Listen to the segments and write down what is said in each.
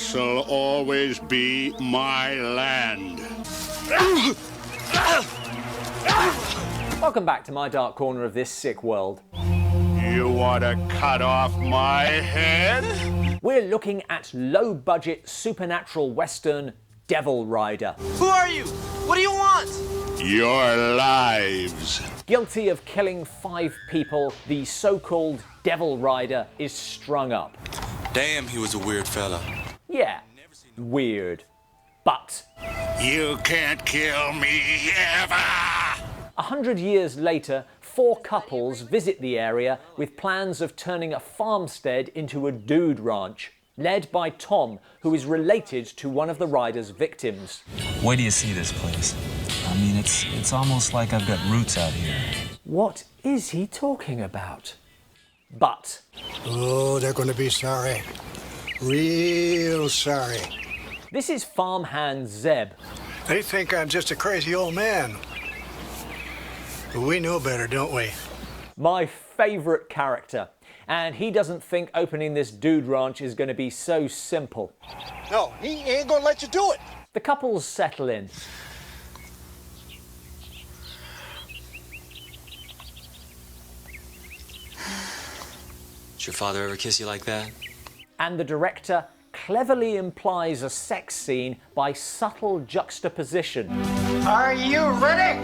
This'll always be my land. Welcome back to my dark corner of this sick world. You want to cut off my head? We're looking at low-budget supernatural western Devil Rider. Who are you? What do you want? Your lives. Guilty of killing 5 people, the so-called Devil Rider is strung up. Damn, he was a weird fella. Yeah, weird. But You can't kill me ever. 100 years later, 4 couples visit the area with plans of turning a farmstead into a dude ranch, led by Thom, who is related to one of the rider's victims. Wait till you see this place. I mean, it's almost like I've got roots out here. What is he talking about? But Oh, they're going to be sorry. Real sorry. this is farmhand Zeb. They think I'm just a crazy old man. But we know better, don't we? My favourite character. And he doesn't think opening this dude ranch is going to be so simple. No, he ain't going to let you do it. The couples settle in. Did your father ever kiss you like that? And the director cleverly implies a sex scene by subtle juxtaposition. Are you ready?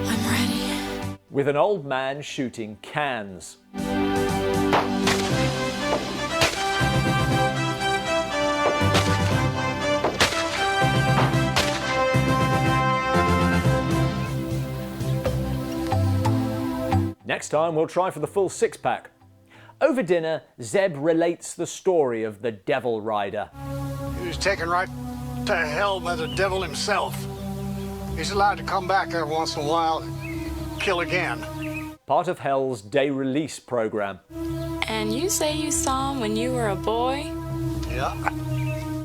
I'm ready. With an old man shooting cans. Next time we'll try for the full 6-pack. Over dinner, Zeb relates the story of the Devil Rider. He was taken right to hell by the devil himself. He's allowed to come back every once in a while and kill again. Part of Hell's day release program. And you say you saw him when you were a boy? Yeah.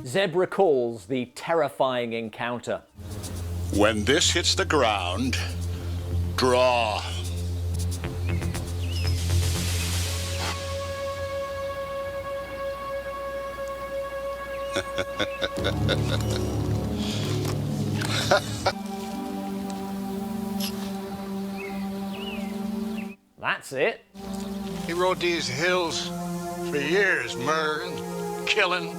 Zeb recalls the terrifying encounter. When this hits the ground, draw. That's it. He rode these hills for years, murdering, killing,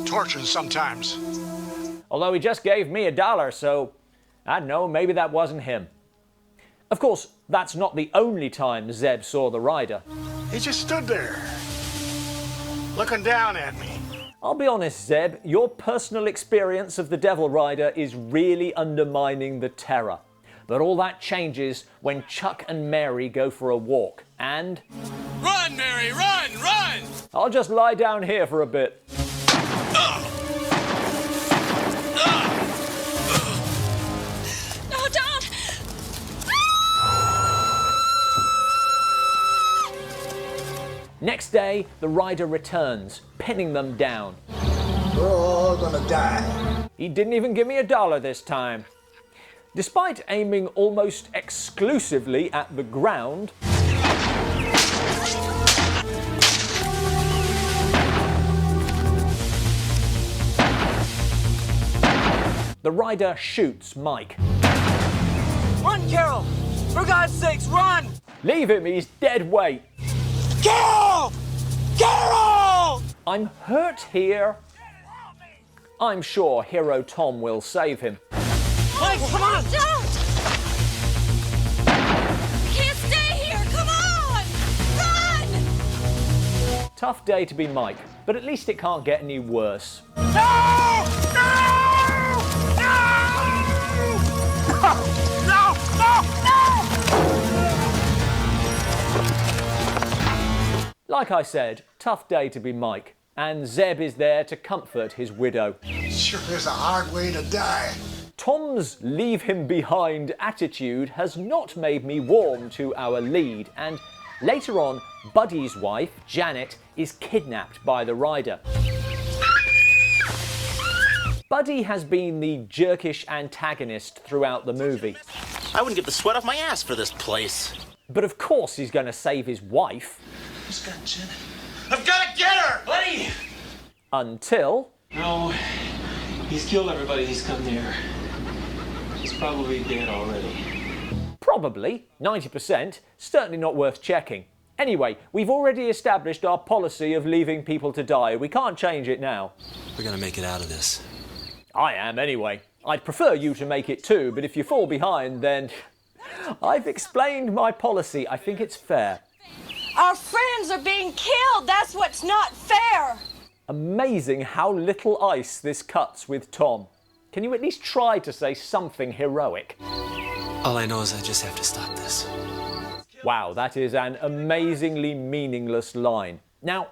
torturing sometimes. Although he just gave me $1, so I don't know, maybe that wasn't him. Of course, that's not the only time Zeb saw the rider. He just stood there, looking down at me. I'll be honest, Zeb, your personal experience of the Devil Rider is really undermining the terror. But all that changes when Chuck and Mary go for a walk, and... Run, Mary, run, run! I'll just lie down here for a bit. No, don't! Next day, the rider returns, pinning them down. We're all gonna die. He didn't even give me $1 this time. Despite aiming almost exclusively at the ground, the rider shoots Mike. Run, Carol! For God's sakes, run! Leave him, he's dead weight. Carol! Carol! I'm hurt here. I'm sure hero Thom will save him. Mike, come on! Don't! You can't stay here! Come on! Run! Tough day to be Mike, but at least it can't get any worse. Like I said, tough day to be Mike, and Zeb is there to comfort his widow. Sure is a hard way to die. Thom's leave him behind attitude has not made me warm to our lead, and later on, Buddy's wife, Janet, is kidnapped by the rider. Buddy has been the jerkish antagonist throughout the movie. I wouldn't get the sweat off my ass for this place. But of course he's going to save his wife. Who's got Janet? I've got to get her! Buddy! Until... No, he's killed everybody he's come near. He's probably dead already. Probably, 90%, certainly not worth checking. Anyway, we've already established our policy of leaving people to die. We can't change it now. We're gonna make it out of this. I am, anyway. I'd prefer you to make it too, but if you fall behind, then... I've explained my policy. I think it's fair. Our friends are being killed. That's what's not fair. Amazing how little ice this cuts with Thom. Can you at least try to say something heroic? All I know is I just have to stop this. Wow, that is an amazingly meaningless line. Now,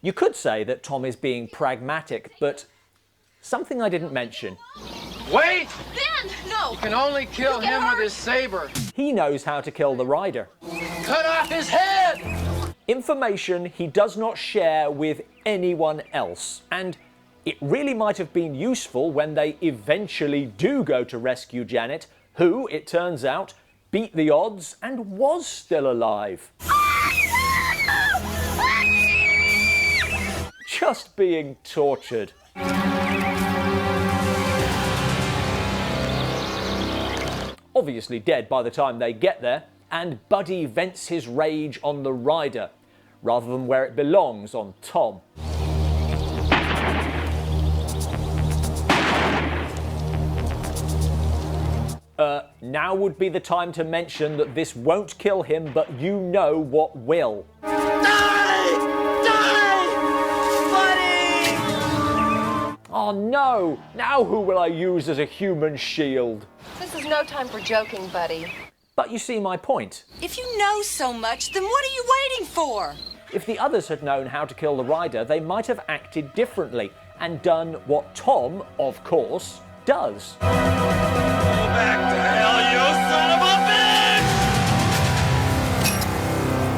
you could say that Thom is being pragmatic, but something I didn't mention. Wait! Ben, no. You can only kill him with his saber. He knows how to kill the rider. Cut off his head! Information he does not share with anyone else. And it really might have been useful when they eventually do go to rescue Janet, who, it turns out, beat the odds and was still alive. Just being tortured. Obviously dead by the time they get there, and Buddy vents his rage on the rider, rather than where it belongs, on Thom. Now would be the time to mention that this won't kill him, but you know what will. Die! Die! Buddy! Oh no! Now who will I use as a human shield? This is no time for joking, buddy. But you see my point. If you know so much, then what are you waiting for? If the others had known how to kill the rider, they might have acted differently and done what Thom, of course, does. Go back to hell, you son of a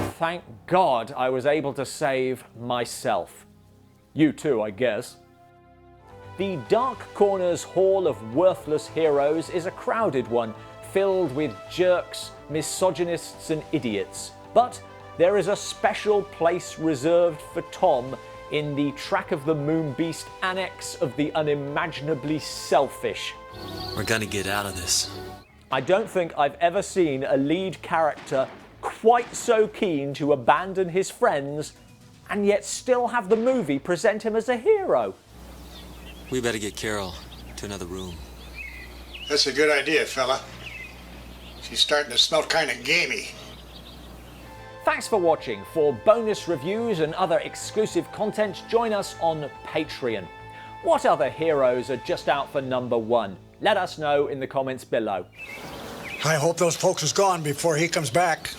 bitch! Thank God I was able to save myself. You too, I guess. The Dark Corner's Hall of Worthless Heroes is a crowded one, filled with jerks, misogynists and idiots. But there is a special place reserved for Thom in the Track of the Moon Beast annex of the unimaginably selfish. We're gonna get out of this. I don't think I've ever seen a lead character quite so keen to abandon his friends and yet still have the movie present him as a hero. We better get Carol to another room. That's a good idea, fella. She's starting to smell kind of gamey. Thanks for watching. For bonus reviews and other exclusive content, join us on Patreon. What other heroes are just out for #1? Let us know in the comments below. I hope those folks is gone before he comes back.